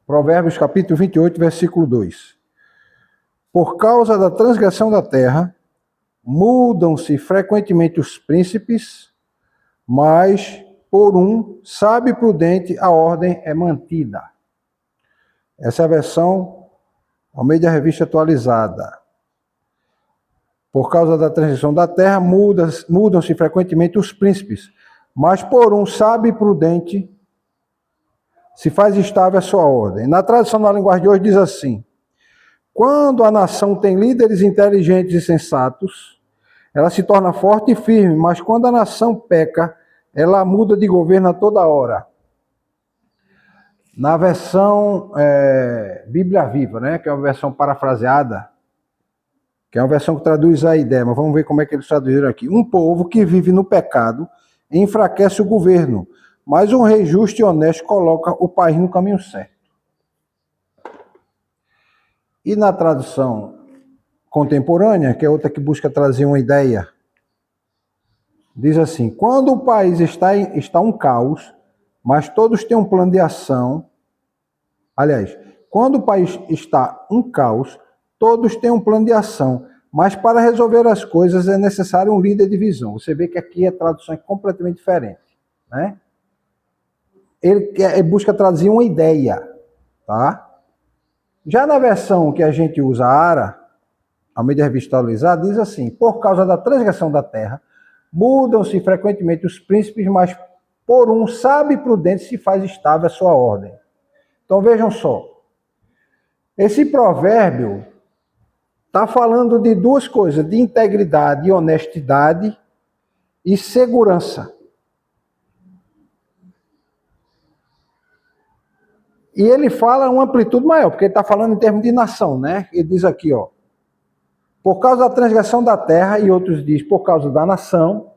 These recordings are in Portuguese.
Provérbios capítulo 28, versículo 2. Por causa da transgressão da terra, mudam-se frequentemente os príncipes, mas por um sábio e prudente a ordem é mantida. Essa é a versão ao meio da revista atualizada. Por causa da transgressão da terra, mudam-se frequentemente os príncipes, mas por um sábio e prudente se faz estável a sua ordem. Na tradução da linguagem de hoje diz assim: quando a nação tem líderes inteligentes e sensatos, ela se torna forte e firme, mas quando a nação peca, ela muda de governo a toda hora. Na versão Bíblia Viva, né, que é uma versão parafraseada, que é uma versão que traduz a ideia, mas vamos ver como é que eles traduziram aqui. Um povo que vive no pecado enfraquece o governo, mas um rei justo e honesto coloca o país no caminho certo. E na tradução contemporânea, que é outra que busca trazer uma ideia, diz assim: quando o país está um caos, mas todos têm um plano de ação. Aliás, quando o país está um caos, todos têm um plano de ação, mas para resolver as coisas é necessário um líder de visão. Você vê que aqui a tradução é completamente diferente, né? Ele busca traduzir uma ideia, tá? Já na versão que a gente usa, a ARA, a mídia revista atualizada, diz assim: por causa da transgressão da terra, mudam-se frequentemente os príncipes, mas por um sábio e prudente se faz estável a sua ordem. Então vejam só, esse provérbio está falando de duas coisas: de integridade e honestidade e segurança. E ele fala uma amplitude maior, porque ele está falando em termos de nação, né? Ele diz aqui, ó, por causa da transgressão da terra, e outros diz por causa da nação,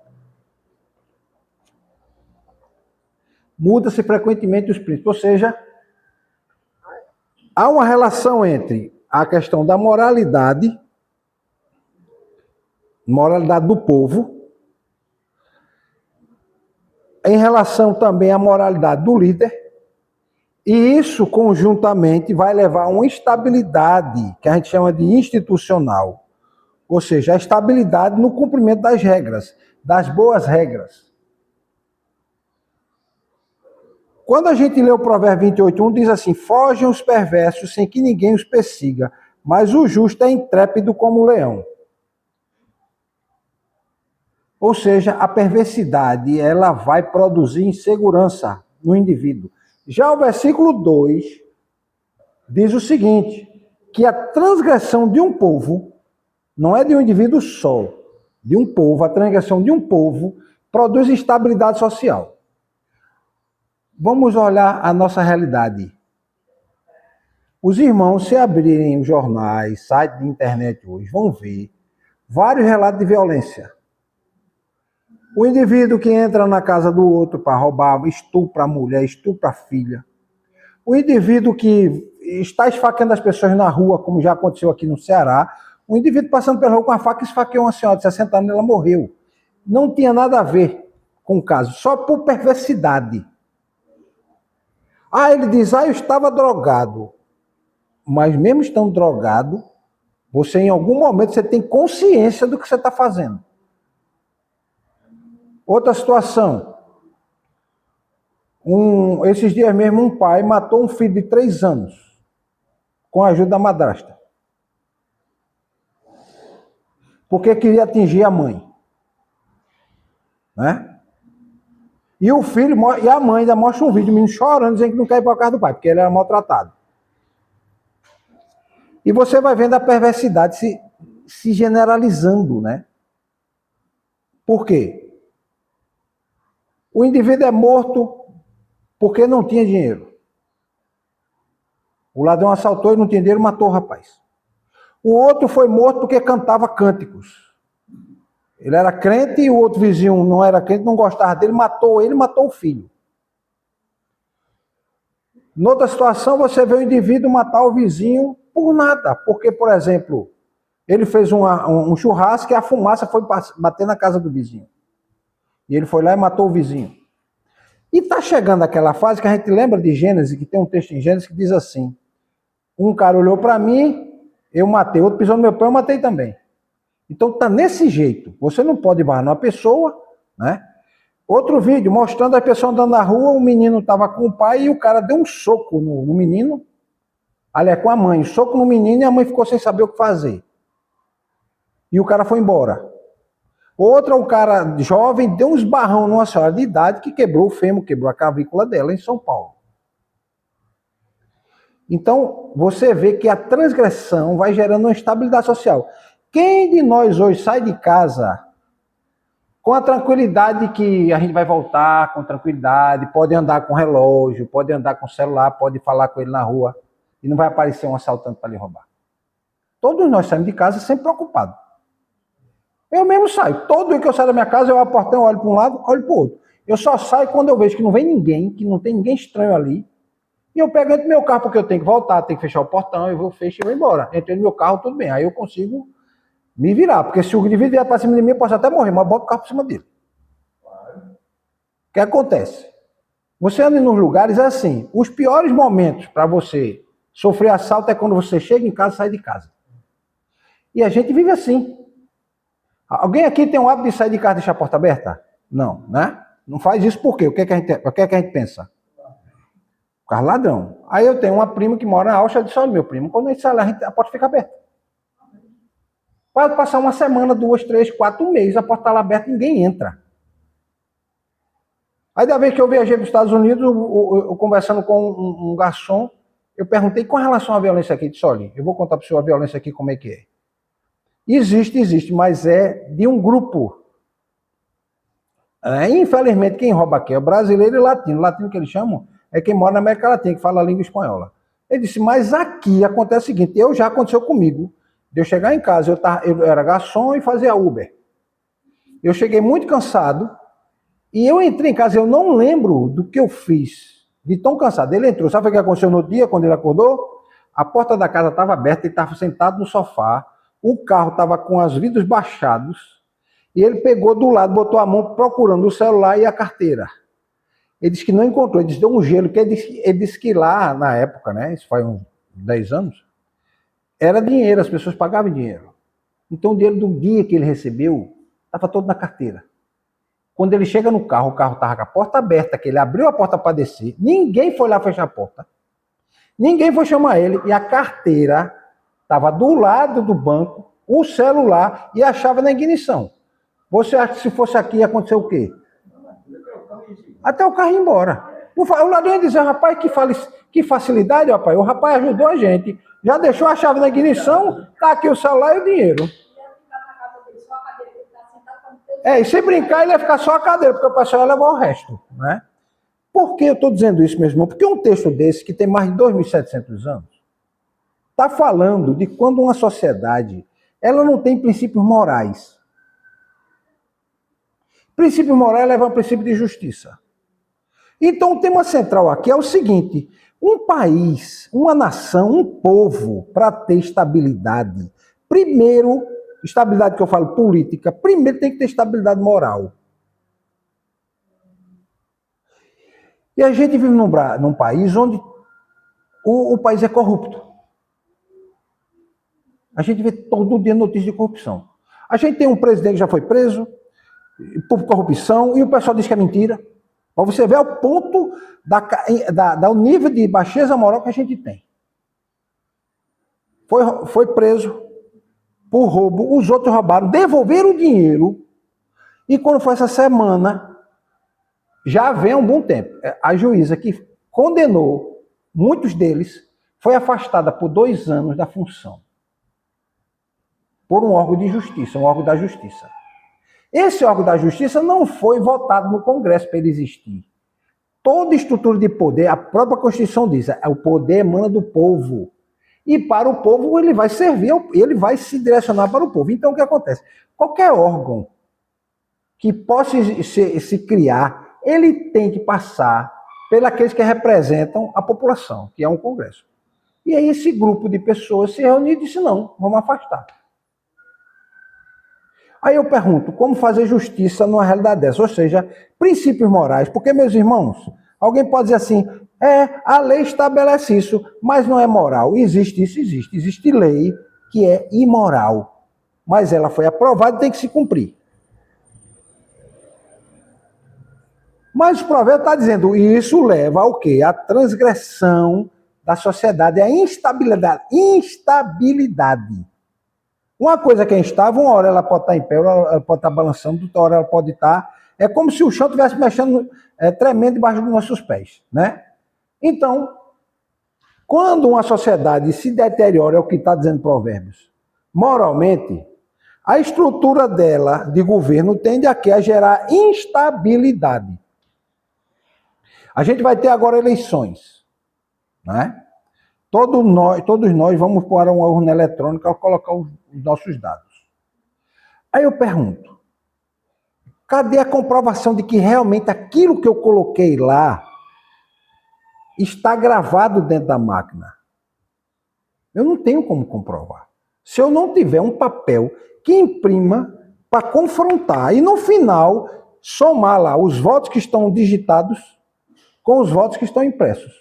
muda-se frequentemente os príncipes. Ou seja, há uma relação entre a questão da moralidade do povo, em relação também à moralidade do líder, e isso conjuntamente vai levar a uma estabilidade, que a gente chama de institucional, ou seja, a estabilidade no cumprimento das regras, das boas regras. Quando a gente lê o Provérbio 28:1, diz assim: fogem os perversos sem que ninguém os persiga, mas o justo é intrépido como o leão. Ou seja, a perversidade, ela vai produzir insegurança no indivíduo. Já o versículo 2 diz o seguinte: que a transgressão de um povo, não é de um indivíduo só, de um povo, a transgressão de um povo produz instabilidade social. Vamos olhar a nossa realidade. Os irmãos, se abrirem os jornais, sites de internet hoje, vão ver vários relatos de violência. O indivíduo que entra na casa do outro para roubar, estupra a mulher, estupra a filha. O indivíduo que está esfaqueando as pessoas na rua, como já aconteceu aqui no Ceará. O indivíduo passando pela rua com a faca esfaqueou uma senhora de 60 anos e ela morreu. Não tinha nada a ver com o caso, só por perversidade. Ele diz: eu estava drogado. Mas mesmo estando drogado, você em algum momento você tem consciência do que você está fazendo. Outra situação. Esses dias mesmo um pai matou um filho de 3 anos com a ajuda da madrasta. Porque queria atingir a mãe. Né? E o filho, e a mãe ainda mostra um vídeo, o menino chorando, dizendo que não quer ir para a casa do pai, porque ele era maltratado. E você vai vendo a perversidade se generalizando, né? Por quê? O indivíduo é morto porque não tinha dinheiro. O ladrão assaltou e não tinha dinheiro, matou o rapaz. O outro foi morto porque cantava cânticos. Ele era crente e o outro vizinho não era crente, não gostava dele, matou ele, matou o filho. Noutra situação, você vê o indivíduo matar o vizinho por nada. Porque, por exemplo, ele fez um churrasco e a fumaça foi bater na casa do vizinho. E ele foi lá e matou o vizinho. E está chegando aquela fase que a gente lembra de Gênesis, que tem um texto em Gênesis que diz assim: um cara olhou para mim, eu matei, outro pisou no meu pé, eu matei também. Então está nesse jeito. Você não pode barrar numa pessoa, né? Outro vídeo mostrando a pessoa andando na rua, o menino estava com o pai e o cara deu um soco no menino, aliás, com a mãe, um soco no menino e a mãe ficou sem saber o que fazer. E o cara foi embora. Outra, o cara jovem deu uns barrão numa senhora de idade que quebrou o fêmur, quebrou a clavícula dela em São Paulo. Então, você vê que a transgressão vai gerando uma instabilidade social. Quem de nós hoje sai de casa com a tranquilidade que a gente vai voltar com tranquilidade, pode andar com relógio, pode andar com celular, pode falar com ele na rua e não vai aparecer um assaltante para lhe roubar? Todos nós saímos de casa sempre preocupados. Eu mesmo saio. Todo dia que eu saio da minha casa, eu abro o portão, olho para um lado, olho para o outro. Eu só saio quando eu vejo que não vem ninguém, que não tem ninguém estranho ali. E eu pego dentro do meu carro, porque eu tenho que voltar, tenho que fechar o portão, eu vou, fecho e vou embora. Entrei no meu carro, tudo bem. Aí eu consigo me virar, porque se o indivíduo vier para cima de mim, eu posso até morrer, mas eu boto o carro por cima dele. O que acontece? Você anda nos lugares, é assim, os piores momentos para você sofrer assalto é quando você chega em casa e sai de casa. E a gente vive assim. Alguém aqui tem o hábito de sair de casa e deixar a porta aberta? Não, né? Não faz isso por quê? O que é que a gente pensa? O carro ladrão. Aí eu tenho uma prima que mora na Áustria, eu disse: olha, meu primo, quando a gente sai lá, a porta fica aberta. Pode passar uma semana, 2, 3, 4 meses, a porta está lá aberta e ninguém entra. Aí da vez que eu viajei para os Estados Unidos, eu conversando com um garçom, eu perguntei com relação à violência aqui. Ele disse: olha, eu vou contar para o senhor a violência aqui como é que é. Existe, mas é de um grupo. Infelizmente, quem rouba aqui é brasileiro e latino. O latino que eles chamam é quem mora na América Latina, que fala a língua espanhola. Ele disse: mas aqui acontece o seguinte, já aconteceu comigo, de eu chegar em casa, eu era garçom e fazia Uber. Eu cheguei muito cansado, e eu entrei em casa, eu não lembro do que eu fiz, de tão cansado. Ele entrou, sabe o que aconteceu no dia, quando ele acordou? A porta da casa estava aberta, ele estava sentado no sofá, o carro estava com os vidros baixados, e ele pegou do lado, botou a mão procurando o celular e a carteira. Ele disse que não encontrou, ele disse: deu um gelo, que ele disse que lá, na época, né, isso faz uns 10 anos, era dinheiro, as pessoas pagavam dinheiro. Então o dinheiro do dia que ele recebeu estava todo na carteira. Quando ele chega no carro, o carro estava com a porta aberta, que ele abriu a porta para descer, ninguém foi lá fechar a porta, ninguém foi chamar ele, e a carteira estava do lado do banco, o celular e a chave na ignição. Você acha que se fosse aqui ia acontecer o quê? Até o carro ir embora. O ladrão ia dizer: rapaz, que facilidade, rapaz. O rapaz ajudou a gente, já deixou a chave na ignição, tá aqui o celular e o dinheiro. E se brincar, ele ia ficar só a cadeira, porque o pessoal ia levar o resto, né? Por que eu estou dizendo isso, meu irmão? Porque um texto desse, que tem mais de 2.700 anos, está falando de quando uma sociedade ela não tem princípios morais. Princípio moral leva ao princípio de justiça. Então o tema central aqui é o seguinte: um país, uma nação, um povo, para ter estabilidade, primeiro, estabilidade que eu falo política, primeiro tem que ter estabilidade moral. E a gente vive num país onde o país é corrupto. A gente vê todo dia notícia de corrupção. A gente tem um presidente que já foi preso por corrupção e o pessoal diz que é mentira. Para você ver o ponto do nível de baixeza moral que a gente tem. Foi preso por roubo, os outros roubaram, devolveram o dinheiro, e quando foi essa semana, já vem há um bom tempo, a juíza que condenou muitos deles foi afastada por 2 anos da função, por um órgão de justiça, um órgão da justiça. Esse órgão da justiça não foi votado no Congresso para ele existir. Toda estrutura de poder, a própria Constituição diz, o poder emana do povo. E para o povo ele vai servir, ele vai se direcionar para o povo. Então o que acontece? Qualquer órgão que possa se criar, ele tem que passar pelos que representam a população, que é um Congresso. E aí esse grupo de pessoas se reuniu e disse: não, vamos afastar. Aí eu pergunto, como fazer justiça numa realidade dessa? Ou seja, princípios morais. Porque, meus irmãos, alguém pode dizer assim, a lei estabelece isso, mas não é moral. Existe isso, existe. Existe lei que é imoral, mas ela foi aprovada e tem que se cumprir. Mas o provérbio está dizendo, isso leva ao quê? A transgressão da sociedade, a instabilidade. Instabilidade. Uma coisa que é instável, uma hora ela pode estar em pé, ela pode estar balançando, outra hora ela pode estar... É como se o chão estivesse mexendo, tremendo debaixo dos nossos pés, né? Então, quando uma sociedade se deteriora, é o que está dizendo Provérbios, moralmente, a estrutura dela, de governo, tende a gerar instabilidade. A gente vai ter agora eleições, né? Todos nós vamos para uma urna eletrônica colocar os nossos dados. Aí eu pergunto, cadê a comprovação de que realmente aquilo que eu coloquei lá está gravado dentro da máquina? Eu não tenho como comprovar. Se eu não tiver um papel que imprima para confrontar e no final somar lá os votos que estão digitados com os votos que estão impressos.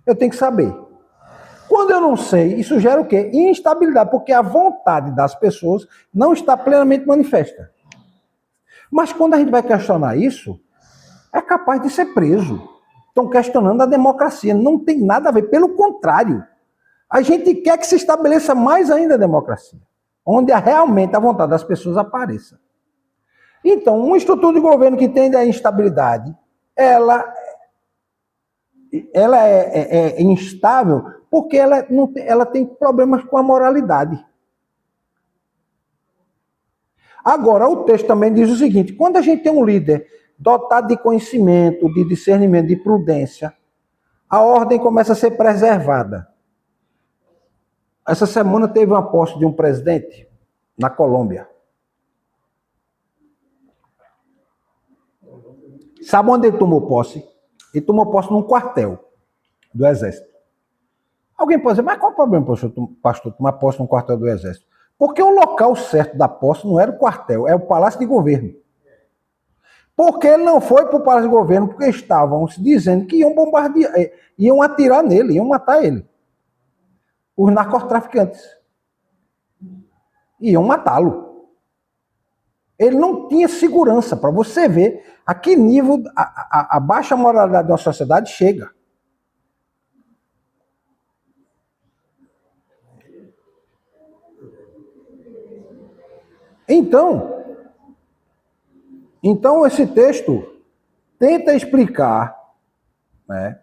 Eu tenho que saber. Quando eu não sei, isso gera o quê? Instabilidade, porque a vontade das pessoas não está plenamente manifesta. Mas quando a gente vai questionar isso, é capaz de ser preso. Estão questionando a democracia. Não tem nada a ver. Pelo contrário, a gente quer que se estabeleça mais ainda a democracia, onde realmente a vontade das pessoas apareça. Então, uma estrutura de governo que tende à instabilidade, ela é instável porque ela tem problemas com a moralidade. Agora, o texto também diz o seguinte, quando a gente tem um líder dotado de conhecimento, de discernimento, de prudência, a ordem começa a ser preservada. Essa semana teve uma posse de um presidente na Colômbia. Sabe onde ele tomou posse? Ele tomou posse num quartel do Exército. Alguém pode dizer, mas qual é o problema, pastor, tomar posse num quartel do Exército? Porque o local certo da posse não era o quartel, era o Palácio de Governo. Porque ele não foi para o Palácio de Governo, porque estavam se dizendo que iam bombardear, iam atirar nele, iam matar ele. Os narcotraficantes. Iam matá-lo. Ele não tinha segurança, para você ver a que nível a baixa moralidade da sociedade chega. Então esse texto tenta explicar, né?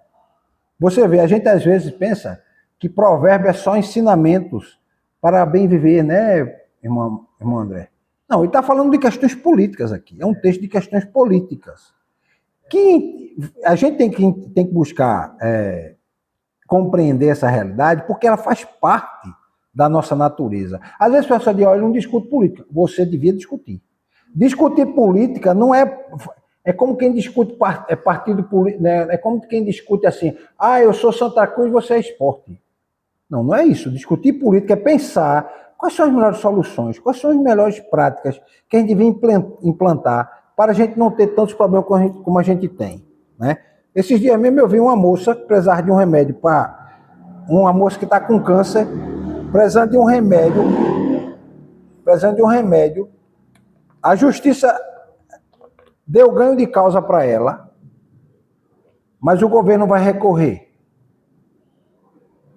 Você vê, a gente às vezes pensa que provérbio é só ensinamentos para bem viver, né, irmão André? Não, ele está falando de questões políticas aqui. É um texto de questões políticas. Que a gente tem que buscar compreender essa realidade, porque ela faz parte da nossa natureza. Às vezes a pessoa diz, olha, eu não discuto política. Você devia discutir. Discutir política não é... É como quem discute partido político, né? É como quem discute assim, eu sou Santa Cruz, você é esporte. Não, não é isso. Discutir política é pensar quais são as melhores soluções, quais são as melhores práticas que a gente devia implantar para a gente não ter tantos problemas como a gente tem, né? Esses dias mesmo eu vi uma moça que precisava de um remédio para... Uma moça que está com câncer, precisando de um remédio. A justiça deu ganho de causa para ela, mas o governo vai recorrer.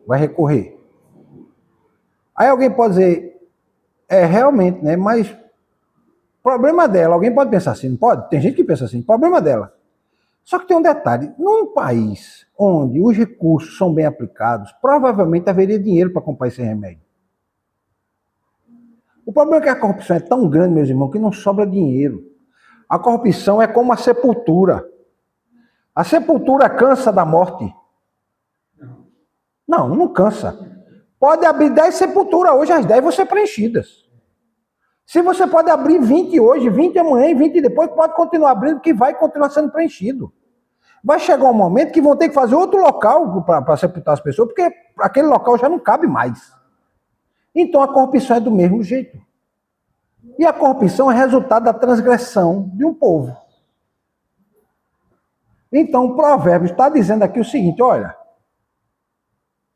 Vai recorrer. Aí alguém pode dizer, realmente, né? Mas problema dela. Alguém pode pensar assim, não pode? Tem gente que pensa assim, problema dela. Só que tem um detalhe, num país onde os recursos são bem aplicados, provavelmente haveria dinheiro para comprar esse remédio. O problema é que a corrupção é tão grande, meus irmãos, que não sobra dinheiro. A corrupção é como a sepultura. A sepultura cansa da morte? Não, não cansa. Pode abrir 10 sepulturas hoje, as 10 vão ser preenchidas. Se você pode abrir 20 hoje, 20 amanhã e 20 depois, pode continuar abrindo, que vai continuar sendo preenchido. Vai chegar um momento que vão ter que fazer outro local para sepultar as pessoas, porque aquele local já não cabe mais. Então a corrupção é do mesmo jeito. E a corrupção é resultado da transgressão de um povo. Então, o provérbio está dizendo aqui o seguinte, olha,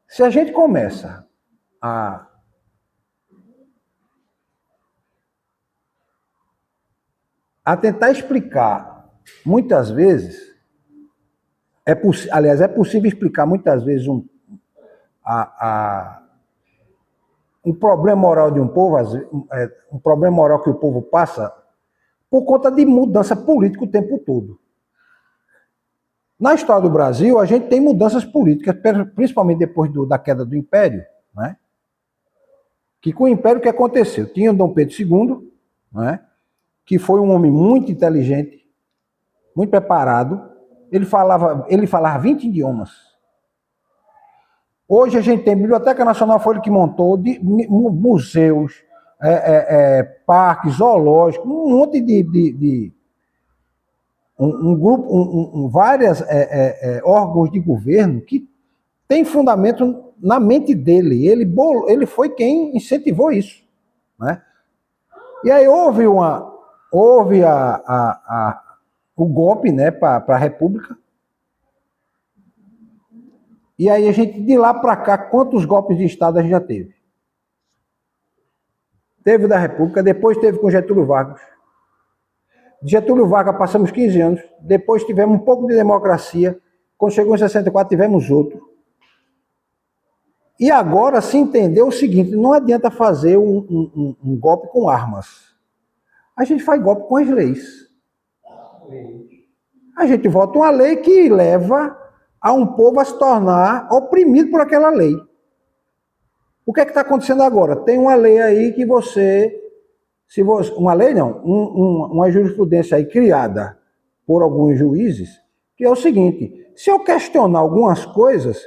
se a gente começa a tentar explicar, muitas vezes, aliás, é possível explicar muitas vezes um problema moral de um povo, um problema moral que o povo passa, por conta de mudança política o tempo todo. Na história do Brasil, a gente tem mudanças políticas, principalmente depois da queda do Império, né? Que com o Império o que aconteceu? Tinha o Dom Pedro II, né? Que foi um homem muito inteligente, muito preparado, ele falava 20 idiomas. Hoje a gente tem a Biblioteca Nacional, foi ele que montou, museus, parques, zoológicos, um monte de um grupo, vários órgãos de governo que tem fundamento na mente dele. Ele foi quem incentivou isso, né? E aí houve o golpe, né, para a República. E aí a gente, de lá para cá, quantos golpes de Estado a gente já teve? Teve da República, depois teve com Getúlio Vargas. Getúlio Vargas passamos 15 anos, depois tivemos um pouco de democracia, quando chegou em 64 tivemos outro. E agora se entendeu o seguinte, não adianta fazer um golpe com armas. A gente faz golpe com as leis. A gente vota uma lei que leva a um povo a se tornar oprimido por aquela lei. O que é que está acontecendo agora? Tem uma lei aí que uma lei não, uma jurisprudência aí criada por alguns juízes, que é o seguinte, se eu questionar algumas coisas,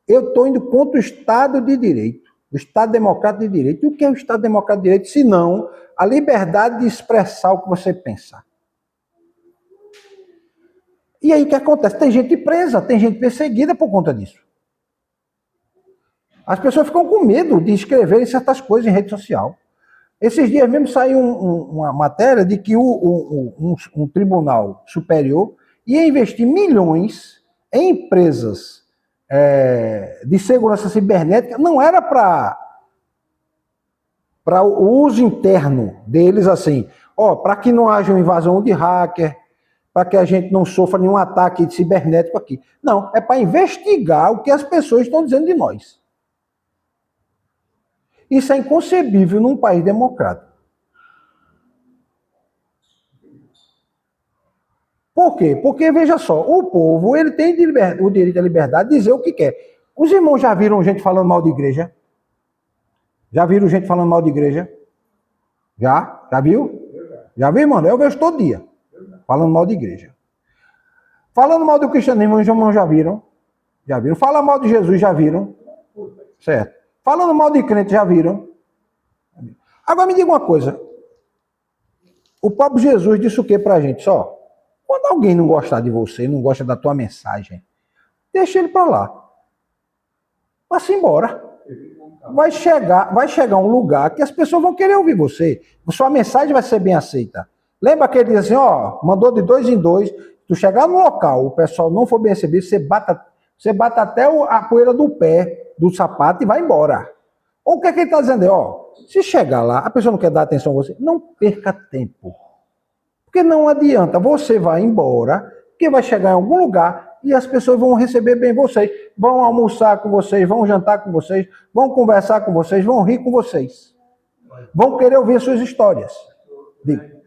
eu estou indo contra o Estado de Direito, o Estado Democrático de Direito. E o que é o Estado Democrático de Direito, se não a liberdade de expressar o que você pensa? E aí o que acontece? Tem gente presa, tem gente perseguida por conta disso. As pessoas ficam com medo de escreverem certas coisas em rede social. Esses dias mesmo saiu uma matéria de que um tribunal superior ia investir milhões em empresas de segurança cibernética. Não era para o uso interno deles, assim, para que não haja uma invasão de hacker, para que a gente não sofra nenhum ataque cibernético aqui. Não, é para investigar o que as pessoas estão dizendo de nós. Isso é inconcebível num país democrático. Por quê? Porque, veja só, o povo ele tem o direito à liberdade de dizer o que quer. Os irmãos já viram gente falando mal de igreja? Já viram gente falando mal de igreja? Já? Já viu? Já viu, mano? Eu vejo todo dia. Falando mal de igreja. Falando mal do cristianismo, os irmãos já viram? Já viram? Fala mal de Jesus, já viram? Certo. Falando mal de crente, já viram? Agora me diga uma coisa. O próprio Jesus disse o que pra gente? Só, quando alguém não gostar de você, não gosta da tua mensagem, deixa ele pra lá. Vá-se embora. Vai chegar um lugar que as pessoas vão querer ouvir você. Sua mensagem vai ser bem aceita. Lembra que ele diz assim, mandou de 2 em 2, tu chegar no local, o pessoal não for bem recebido, você bata até a poeira do pé, do sapato e vai embora. Ou o que é que ele está dizendo? Se chegar lá, a pessoa não quer dar atenção a você, não perca tempo. Porque não adianta, você vai embora, porque vai chegar em algum lugar e as pessoas vão receber bem vocês, vão almoçar com vocês, vão jantar com vocês, vão conversar com vocês, vão rir com vocês. Vão querer ouvir suas histórias. Diga.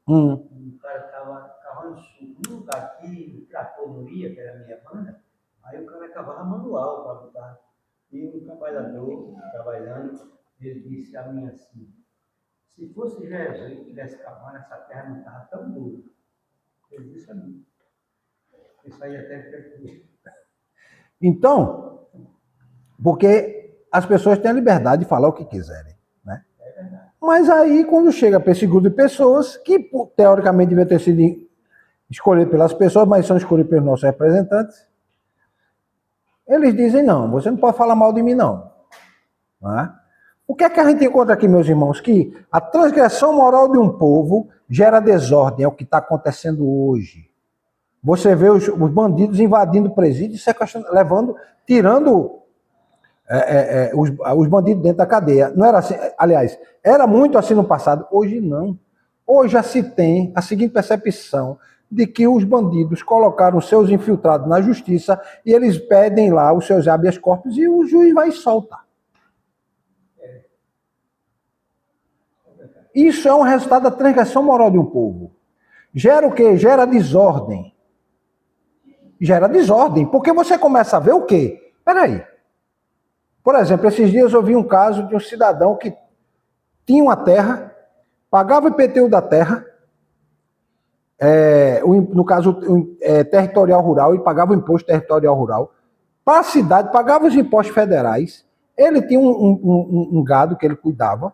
Um cara estava cavando num lugar que o trator não ia, que era a minha banda, aí o cara cavava manual para botar. E um trabalhador, trabalhando, ele disse a mim assim, se fosse Jesus que tivesse cavando, essa terra não estava tão dura. Ele disse a mim. Isso aí até perfeito. Então, porque as pessoas têm a liberdade de falar o que quiserem, né? É verdade. Mas aí, quando chega para esse grupo de pessoas, que teoricamente devia ter sido escolhido pelas pessoas, mas são escolhidos pelos nossos representantes, eles dizem, não, você não pode falar mal de mim, não. Né? O que é que a gente encontra aqui, meus irmãos? Que a transgressão moral de um povo gera desordem, é o que está acontecendo hoje. Você vê os bandidos invadindo presídios, sequestrando, levando, tirando os bandidos dentro da cadeia. Não era assim, aliás, era muito assim no passado, hoje não. Hoje já se tem a seguinte percepção de que os bandidos colocaram seus infiltrados na justiça e eles pedem lá os seus habeas corpus e o juiz vai e solta. Isso é um resultado da transgressão moral de um povo. Gera o quê? Gera desordem. Gera desordem, porque você começa a ver o quê? Peraí. Por exemplo, esses dias eu vi um caso de um cidadão que tinha uma terra, pagava o IPTU da terra, no caso, territorial rural, ele pagava o imposto territorial rural, para a cidade, pagava os impostos federais, ele tinha um gado que ele cuidava,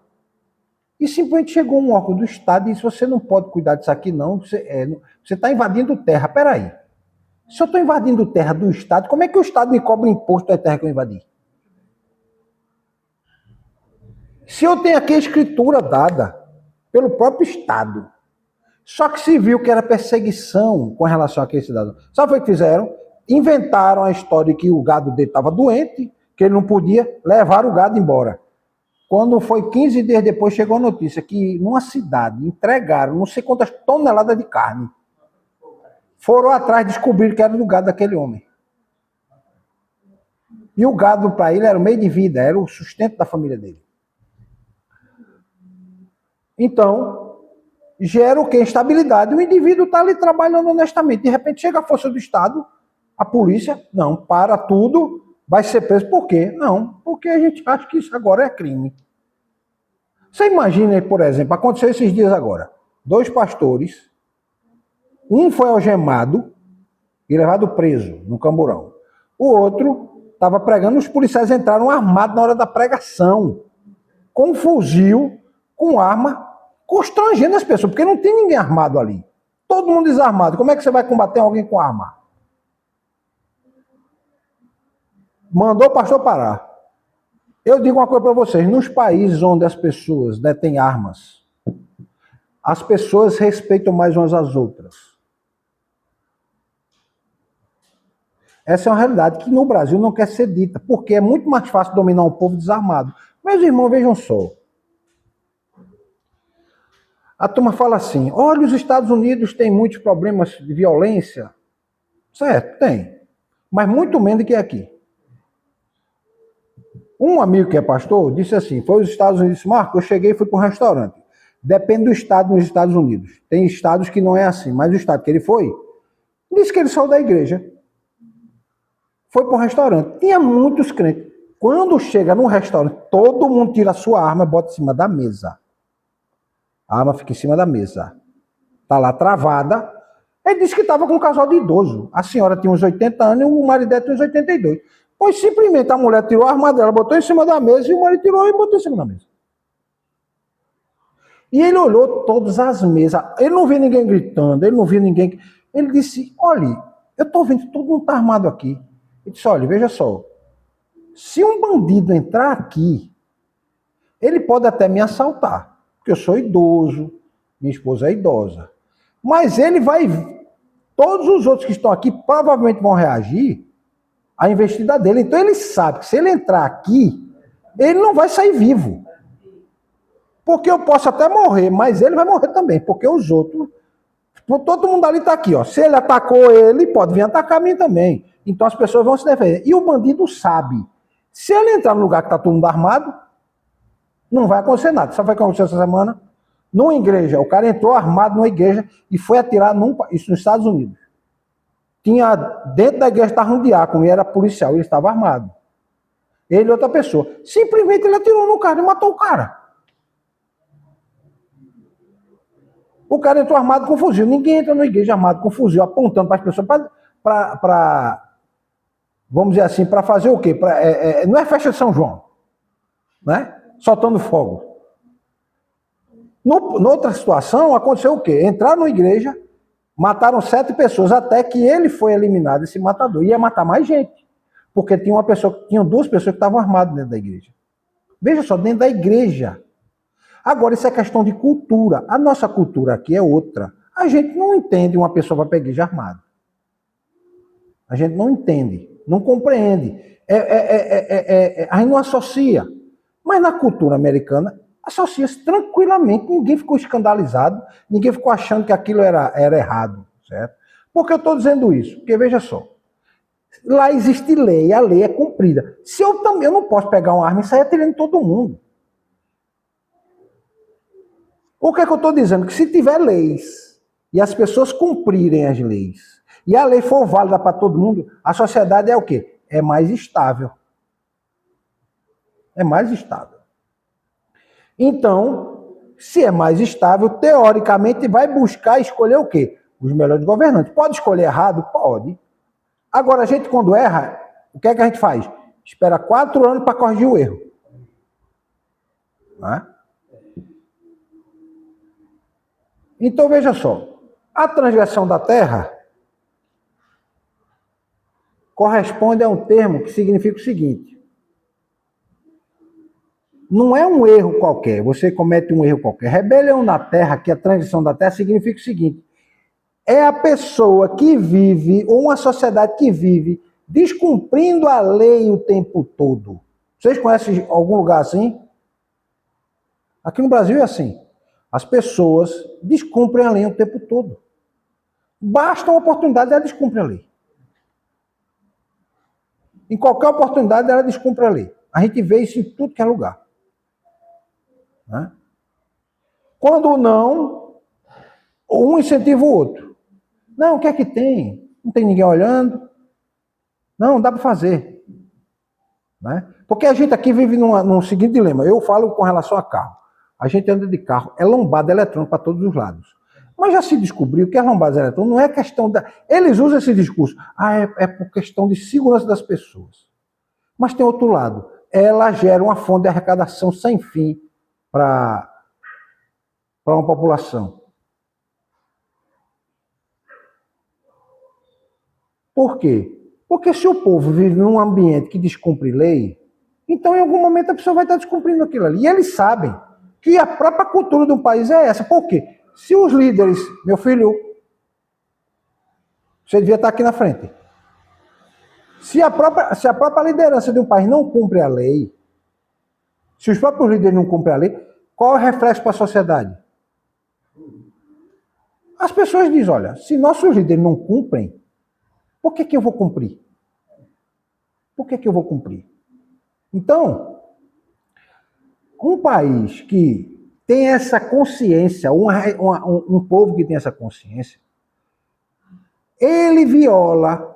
e simplesmente chegou um órgão do Estado e disse, você não pode cuidar disso aqui não, você está invadindo terra. Peraí, se eu estou invadindo terra do Estado, como é que o Estado me cobra imposto da terra que eu invadi? Se eu tenho aqui a escritura dada pelo próprio Estado, só que se viu que era perseguição com relação àquele cidadão. Sabe o que fizeram? Inventaram a história de que o gado dele estava doente, que ele não podia levar o gado embora. Quando foi 15 dias depois, chegou a notícia que numa cidade entregaram não sei quantas toneladas de carne. Foram atrás, descobriram que era do gado daquele homem. E o gado para ele era o meio de vida, era o sustento da família dele. Então, gera o quê? Instabilidade. O indivíduo está ali trabalhando honestamente. De repente chega a força do Estado, a polícia, não, para tudo, vai ser preso. Por quê? Não, porque a gente acha que isso agora é crime. Você imagina, por exemplo, aconteceu esses dias agora. 2 pastores, um foi algemado e levado preso no Camburão. O outro estava pregando, os policiais entraram armados na hora da pregação, com um fuzil, com arma, constrangendo as pessoas, porque não tem ninguém armado ali. Todo mundo desarmado. Como é que você vai combater alguém com arma? Mandou o pastor parar. Eu digo uma coisa para vocês, nos países onde as pessoas detêm armas, as pessoas respeitam mais umas às outras. Essa é uma realidade que no Brasil não quer ser dita, porque é muito mais fácil dominar um povo desarmado. Meus irmãos, vejam só. A turma fala assim, olha, os Estados Unidos têm muitos problemas de violência. Certo, tem. Mas muito menos do que aqui. Um amigo que é pastor disse assim, foi os Estados Unidos, Marco, eu cheguei e fui para um restaurante. Depende do estado nos Estados Unidos. Tem estados que não é assim, mas o estado que ele foi, disse que ele saiu da igreja. Foi para um restaurante. Tinha muitos crentes. Quando chega num restaurante, todo mundo tira a sua arma e bota em cima da mesa. A arma fica em cima da mesa. Está lá travada. Ele disse que estava com um casal de idoso. A senhora tinha uns 80 anos e o marido dela tinha uns 82. Pois simplesmente a mulher tirou a arma dela, botou em cima da mesa e o marido tirou e botou em cima da mesa. E ele olhou todas as mesas. Ele não viu ninguém gritando, ele não viu ninguém... Ele disse, olha, eu estou vendo, todo mundo está armado aqui. Ele disse, olha, veja só. Se um bandido entrar aqui, ele pode até me assaltar. Porque eu sou idoso, minha esposa é idosa. Mas ele vai... Todos os outros que estão aqui provavelmente vão reagir à investida dele. Então ele sabe que se ele entrar aqui, ele não vai sair vivo. Porque eu posso até morrer, mas ele vai morrer também. Porque os outros... Todo mundo ali está aqui, ó. Se ele atacou ele, pode vir atacar a mim também. Então as pessoas vão se defender. E o bandido sabe. Se ele entrar no lugar que está todo mundo armado, não vai acontecer nada. Sabe o que aconteceu essa semana? Numa igreja, o cara entrou armado numa igreja e foi atirar isso nos Estados Unidos. Tinha, dentro da igreja estava um diácono e era policial, ele estava armado. Ele e outra pessoa. Simplesmente ele atirou no cara e matou o cara. O cara entrou armado com fuzil. Ninguém entra na igreja armado com fuzil, apontando para as pessoas para vamos dizer assim, para fazer o quê? Não é festa de São João, né? Soltando fogo. Noutra situação, aconteceu o quê? Entraram na igreja, mataram 7 pessoas, até que ele foi eliminado, esse matador. Ia matar mais gente, porque tinham 2 pessoas que estavam armadas dentro da igreja. Veja só, dentro da igreja. Agora, isso é questão de cultura. A nossa cultura aqui é outra. A gente não entende uma pessoa vai para a igreja armada. A gente não entende, não compreende. A gente não associa. Mas na cultura americana, associa-se tranquilamente. Ninguém ficou escandalizado, ninguém ficou achando que aquilo era errado. Certo? Por que eu estou dizendo isso? Porque veja só, lá existe lei, a lei é cumprida. Se eu não posso pegar uma arma e sair atirando em todo mundo. O que é que eu estou dizendo? Que se tiver leis e as pessoas cumprirem as leis, e a lei for válida para todo mundo, a sociedade é o quê? É mais estável. É mais estável. Então, se é mais estável, teoricamente vai buscar escolher o quê? Os melhores governantes. Pode escolher errado? Pode. Agora, a gente quando erra, o que é que a gente faz? Espera 4 anos para corrigir o erro. Não é? Então, veja só. A transgressão da terra corresponde a um termo que significa o seguinte. Não é um erro qualquer, você comete um erro qualquer. Rebelião na terra, que é a transgressão da terra, significa o seguinte. É a pessoa que vive, ou uma sociedade que vive, descumprindo a lei o tempo todo. Vocês conhecem algum lugar assim? Aqui no Brasil é assim. As pessoas descumprem a lei o tempo todo. Basta uma oportunidade, ela descumpre a lei. Em qualquer oportunidade, ela descumpre a lei. A gente vê isso em tudo que é lugar. Né? Quando não, um incentiva o outro. Não, o que é que tem? Não tem ninguém olhando. Não, dá para fazer. Né? Porque a gente aqui vive num seguinte dilema. Eu falo com relação a carro. A gente anda de carro, é lombada eletrônica para todos os lados. Mas já se descobriu que as lombadas eletrônicas não é questão da... Eles usam esse discurso. É por questão de segurança das pessoas. Mas tem outro lado. Ela gera uma fonte de arrecadação sem fim para uma população. Por quê? Porque se o povo vive num ambiente que descumpre lei, então em algum momento a pessoa vai estar descumprindo aquilo ali. E eles sabem que a própria cultura do país é essa. Por quê? Se os líderes, meu filho, você devia estar aqui na frente. Se a própria liderança de um país não cumpre a lei, se os próprios líderes não cumprem a lei, qual é o reflexo para a sociedade? As pessoas dizem, olha, se nossos líderes não cumprem, por que eu vou cumprir? Por que eu vou cumprir? Então, um país que tem essa consciência, um povo que tem essa consciência, ele viola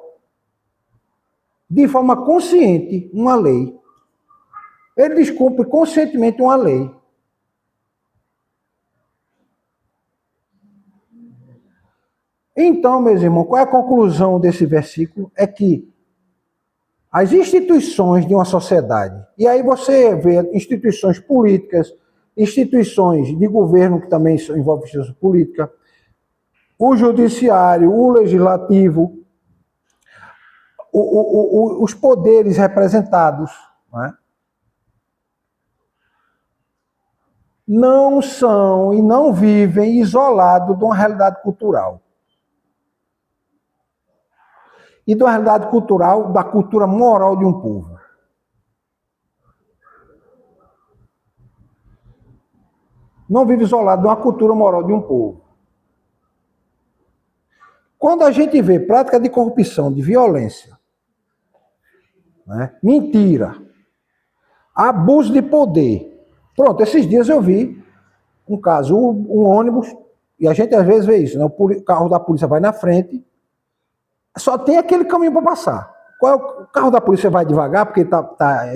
de forma consciente uma lei. Ele descumpre conscientemente uma lei. Então, meus irmãos, qual é a conclusão desse versículo? É que as instituições de uma sociedade, e aí você vê instituições políticas, instituições de governo que também envolvem instituição política, o judiciário, o legislativo, os poderes representados, não são e não vivem isolados de uma realidade cultural. E da realidade cultural, da cultura moral de um povo. Não vive isolado de uma cultura moral de um povo. Quando a gente vê prática de corrupção, de violência, mentira, abuso de poder. Pronto, esses dias eu vi um caso, um ônibus, e a gente às vezes vê isso, o carro da polícia vai na frente, só tem aquele caminho para passar. O carro da polícia vai devagar, porque ele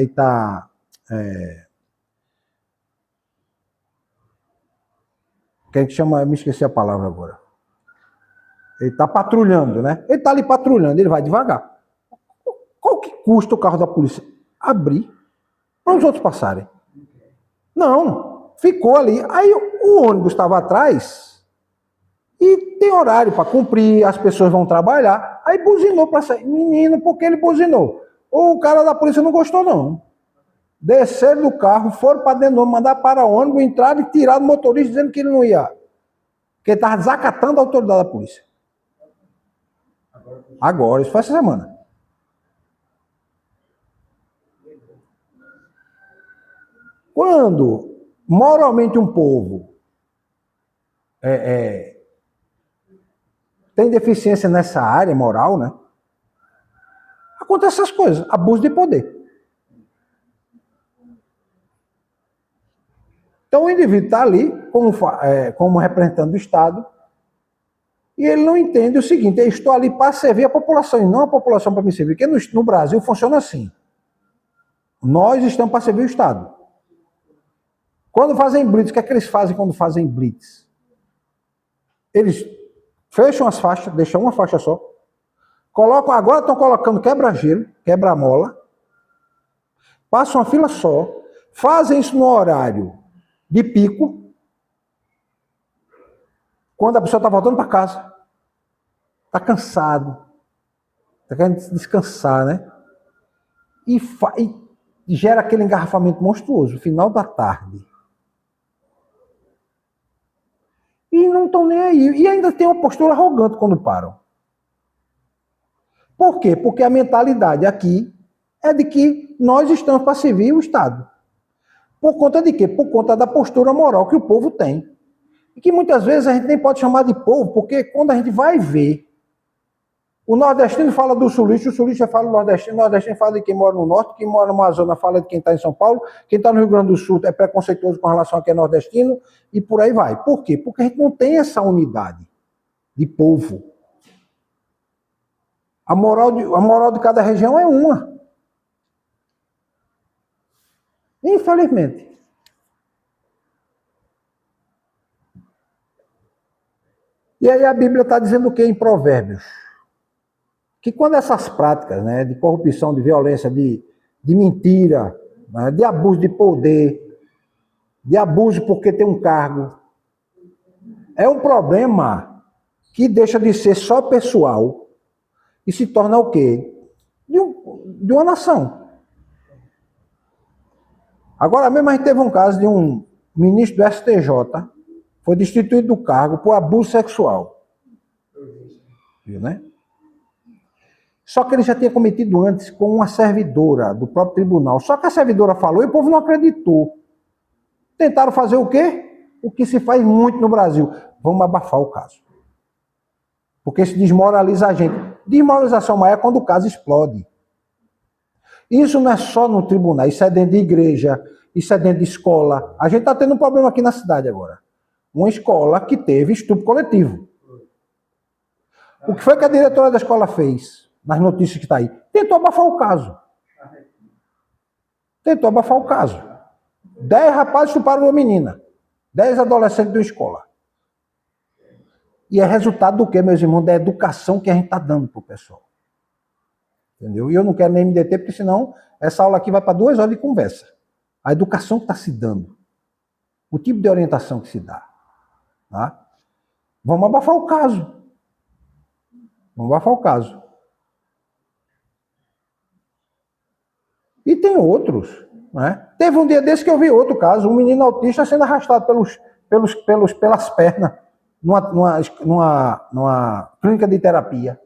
está que a gente chama, me esqueci a palavra agora. Ele está patrulhando, né? Ele está ali patrulhando, ele vai devagar. Qual que custa o carro da polícia? Abrir para os outros passarem. Não, ficou ali. Aí o ônibus estava atrás e tem horário para cumprir, as pessoas vão trabalhar. Aí buzinou para sair. Menino, por que ele buzinou? O cara da polícia não gostou, não. desceram do carro, foram para dentro do ônibus, mandaram para o ônibus, entraram e tiraram o motorista dizendo que ele não ia. Que ele estava desacatando a autoridade da polícia. Agora, isso foi essa semana. Quando moralmente um povo tem deficiência nessa área moral, né? Acontecem essas coisas, abuso de poder. Então o indivíduo está ali como representante do Estado e ele não entende o seguinte: eu estou ali para servir a população e não a população para me servir. Porque no Brasil funciona assim. Nós estamos para servir o Estado. Quando fazem blitz, o que é que eles fazem quando fazem blitz? Eles fecham as faixas, deixam uma faixa só, agora estão colocando quebra-gelo, quebra-mola, passam uma fila só, fazem isso no horário de pico, quando a pessoa está voltando para casa, está cansado, está querendo descansar, né? E gera aquele engarrafamento monstruoso, final da tarde. E não estão nem aí. E ainda tem uma postura arrogante quando param. Por quê? Porque a mentalidade aqui é de que nós estamos para servir o Estado. Por conta de quê? Por conta da postura moral que o povo tem. E que muitas vezes a gente nem pode chamar de povo, porque quando a gente vai ver, o nordestino fala do sulista, o sulista fala do nordestino, o nordestino fala de quem mora no norte, quem mora no Amazonas fala de quem está em São Paulo, quem está no Rio Grande do Sul é preconceituoso com relação a quem é nordestino, e por aí vai. Por quê? Porque a gente não tem essa unidade de povo. A moral de cada região é uma. Infelizmente. E aí a Bíblia está dizendo o que em Provérbios? Que quando essas práticas, né, de corrupção, de violência, de mentira, né, de abuso de poder, de abuso porque tem um cargo, é um problema que deixa de ser só pessoal e se torna o quê? De uma nação. Agora mesmo a gente teve um caso de um ministro do STJ, foi destituído do cargo por abuso sexual. Viu, né? Só que ele já tinha cometido antes com uma servidora do próprio tribunal. Só que a servidora falou e o povo não acreditou. Tentaram fazer o quê? O que se faz muito no Brasil. Vamos abafar o caso. Porque isso desmoraliza a gente. Desmoralização maior é quando o caso explode. Isso não é só no tribunal, isso é dentro de igreja, isso é dentro de escola. A gente está tendo um problema aqui na cidade agora. Uma escola que teve estupro coletivo. O que foi que a diretora da escola fez? Nas notícias que está aí? Tentou abafar o caso. Tentou abafar o caso. 10 rapazes estupraram uma menina. 10 adolescentes de uma escola. E é resultado do quê, meus irmãos? Da educação que a gente está dando para o pessoal. Entendeu? E eu não quero nem me deter, porque senão essa aula aqui vai para 2 horas de conversa. A educação que está se dando. O tipo de orientação que se dá. Tá? Vamos abafar o caso. Vamos abafar o caso. E tem outros. Né? Teve um dia desse que eu vi outro caso, um menino autista sendo arrastado pelas pernas numa clínica de terapia.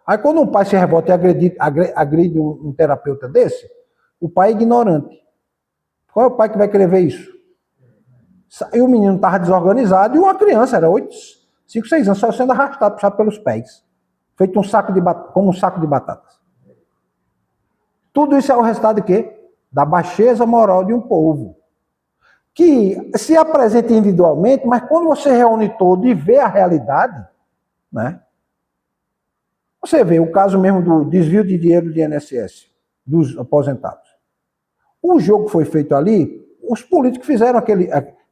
Aí quando um pai se revolta e agride um terapeuta desse, o pai é ignorante. Qual é o pai que vai querer ver isso? E o menino estava desorganizado e uma criança, era 5, 6 anos, só sendo arrastado, puxado pelos pés. Feito como um saco de batatas. Tudo isso é o resultado de quê? Da baixeza moral de um povo. Que se apresenta individualmente, mas quando você reúne todo e vê a realidade, né? Você vê o caso mesmo do desvio de dinheiro do INSS, dos aposentados. O jogo foi feito ali, os políticos fizeram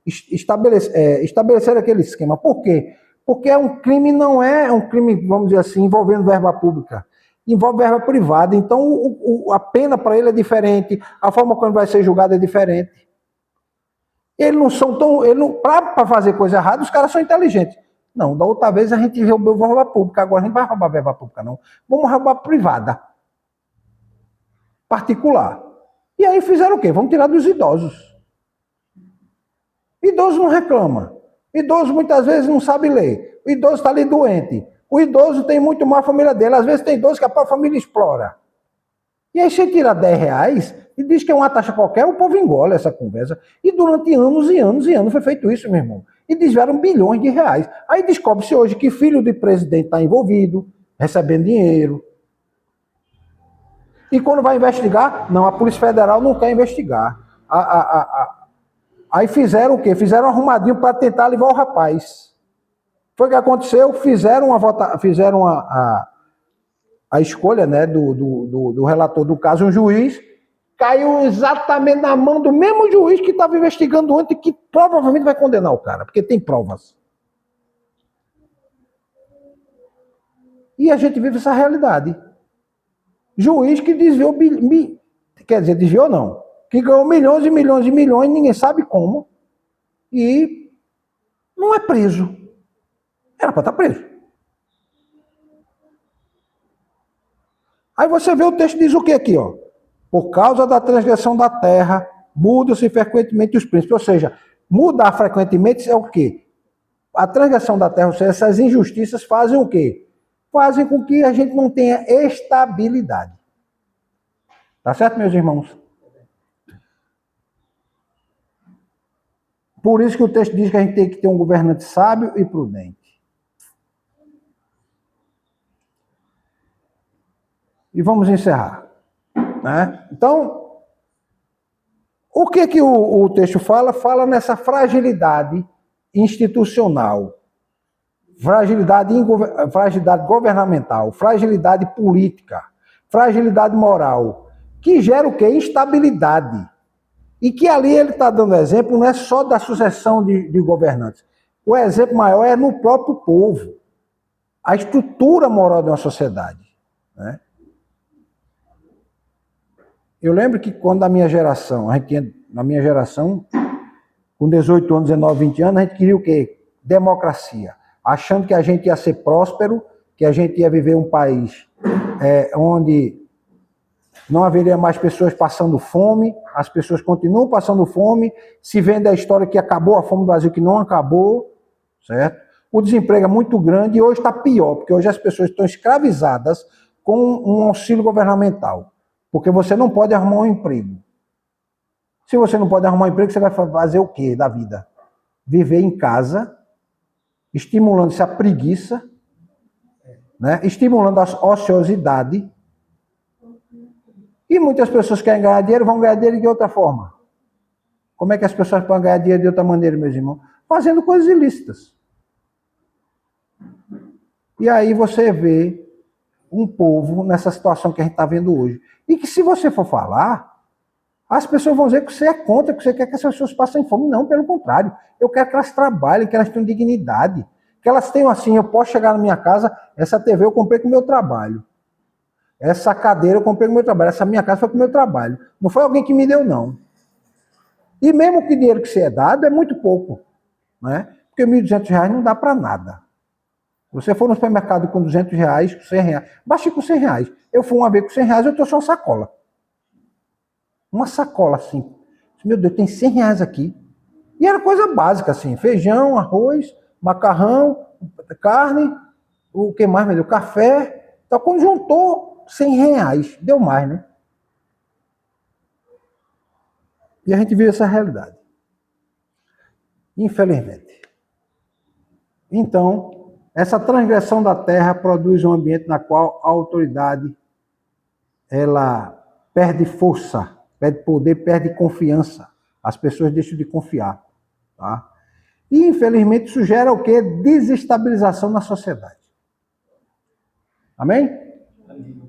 estabeleceram aquele esquema. Por quê? Porque crime não é um crime, vamos dizer assim, envolvendo verba pública. Envolve verba privada. Então, a pena para ele é diferente, a forma como vai ser julgado é diferente. Eles não são tão... Para fazer coisa errada, os caras são inteligentes. Não, da outra vez a gente roubou verba pública, agora a gente não vai roubar verba pública, não. Vamos roubar privada. particular. E aí fizeram o quê? Vamos tirar dos idosos. Idoso não reclama. Idoso muitas vezes não sabe ler. O idoso está ali doente. O idoso tem muito mal a família dele. Às vezes tem idoso que a própria família explora. E aí você tira R$10 e diz que é uma taxa qualquer, o povo engole essa conversa. E durante anos e anos e anos foi feito isso, meu irmão. E desviaram bilhões de reais. Aí descobre-se hoje que filho de presidente está envolvido, recebendo dinheiro. E quando vai investigar, não, a Polícia Federal não quer investigar. Aí fizeram o quê? Fizeram um arrumadinho para tentar livrar o rapaz. Foi o que aconteceu, fizeram a escolha, né, do relator do caso, um juiz, caiu exatamente na mão do mesmo juiz que estava investigando ontem, que provavelmente vai condenar o cara, porque tem provas. E a gente vive essa realidade. Juiz que desviou, quer dizer, desviou não, que ganhou milhões e milhões e milhões, ninguém sabe como, e não é preso. Era para estar preso. Aí você vê o texto diz o que aqui, ó? Por causa da transgressão da terra, mudam-se frequentemente os príncipes. Ou seja, mudar frequentemente é o quê? A transgressão da terra, ou seja, essas injustiças fazem o quê? Fazem com que a gente não tenha estabilidade. Tá certo, meus irmãos? Por isso que o texto diz que a gente tem que ter um governante sábio e prudente. E vamos encerrar. Né? Então, o que o texto fala? Fala nessa fragilidade institucional, fragilidade governamental, fragilidade política, fragilidade moral, que gera o quê? Instabilidade. E que ali ele está dando exemplo, não é só da sucessão de governantes. O exemplo maior é no próprio povo, a estrutura moral de uma sociedade. Né? Eu lembro que quando na minha geração, com 18 anos, 19, 20 anos, a gente queria o quê? Democracia. Achando que a gente ia ser próspero, que a gente ia viver um país onde não haveria mais pessoas passando fome, as pessoas continuam passando fome, se vende a história que acabou a fome no Brasil, que não acabou, certo? O desemprego é muito grande e hoje está pior, porque hoje as pessoas estão escravizadas com um auxílio governamental. Porque você não pode arrumar um emprego. Se você não pode arrumar um emprego, você vai fazer o quê da vida? Viver em casa, estimulando-se a preguiça, né? Estimulando a ociosidade. E muitas pessoas querem ganhar dinheiro, vão ganhar dinheiro de outra forma. Como é que as pessoas podem ganhar dinheiro de outra maneira, meus irmãos? Fazendo coisas ilícitas. E aí você vê um povo nessa situação que a gente está vendo hoje. E que se você for falar, as pessoas vão dizer que você é contra, que você quer que as pessoas passem fome. Não, pelo contrário. Eu quero que elas trabalhem, que elas tenham dignidade. Que elas tenham assim, eu posso chegar na minha casa, essa TV eu comprei com o meu trabalho. Essa cadeira eu comprei com o meu trabalho. Essa minha casa foi com o meu trabalho. Não foi alguém que me deu, não. E mesmo que o dinheiro que você é dado é muito pouco. Né? Porque R$1.200 não dá para nada. Você for no supermercado com R$200, com R$100, baixe com R$100. Eu fui uma vez com R$100, eu trouxe uma sacola. Uma sacola assim. Meu Deus, tem R$100 aqui. E era coisa básica assim, feijão, arroz, macarrão, carne, o que mais, meu Deus, café. Então quando juntou R$100, deu mais, né? E a gente viu essa realidade. Infelizmente. Então, essa transgressão da terra produz um ambiente na qual a autoridade ela perde força, perde poder, perde confiança. As pessoas deixam de confiar. Tá? E, infelizmente, isso gera o quê? Desestabilização na sociedade. Amém? Amém.